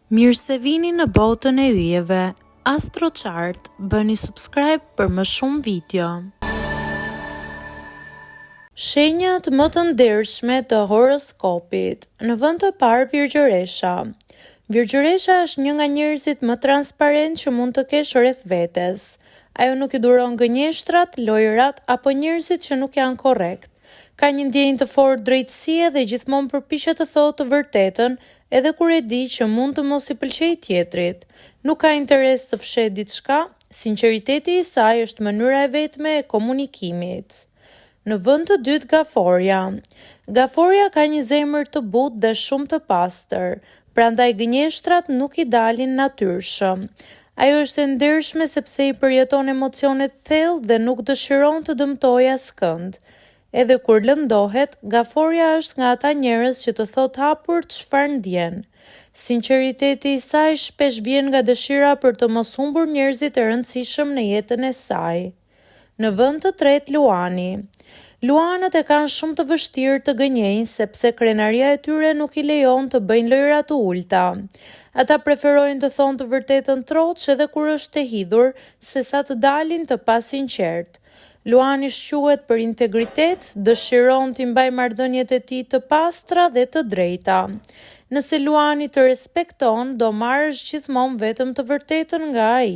Mirë se vini në botën e yjeve. AstroChart, bëni subscribe për më shumë video. Shenjat më të ndershme të horoskopit. Në vend të parë Virgjëresha. Virgjëresha është një nga njerëzit më transparent që mund të kesh rreth vetes. Ajo nuk i duron gënjeshtrat, lojërat apo njerëzit që nuk janë korrekt. Ka një ndjenjë të fortë drejtësie dhe gjithmonë përpiqet të thotë të vërtetën, edhe kur e di që mund të mos i pëlqejë tjetrit. Nuk ka interes të fshehet diçka, sinqeriteti i saj është mënyra e vetme e komunikimit. Në vend të dytë Gaforia. Gaforia ka një zemër të butë dhe shumë të pastër, prandaj gënjeshtrat nuk i dalin natyrshëm. Ajo është e ndershme sepse i përjeton emocionet thellë dhe nuk dëshiron të dëmtojë askënd. Edhe kur lëndohet, Gaforia është nga ata njerëz që të thot hapur çfarë ndjen. Sinqeriteti i saj shpesh vjen nga dëshira për të mos humbur njerëzit e rëndësishëm në jetën e saj. Në vend të tretë Luani. Luanët e kanë shumë të vështirë të gënjejnë sepse krenaria e tyre nuk i lejon të bëjnë lojra të ulta. Ata preferojnë të thonë të vërtetën troç edhe kur është e hidhur, sesa të dalin të pasinqert. Luani shquhet për integritet, dëshiron t'i mbajë marrëdhëniet e tij të pastra dhe të drejta. Nëse Luani të respekton, do marrësh gjithmonë vetëm të vërtetën nga ai.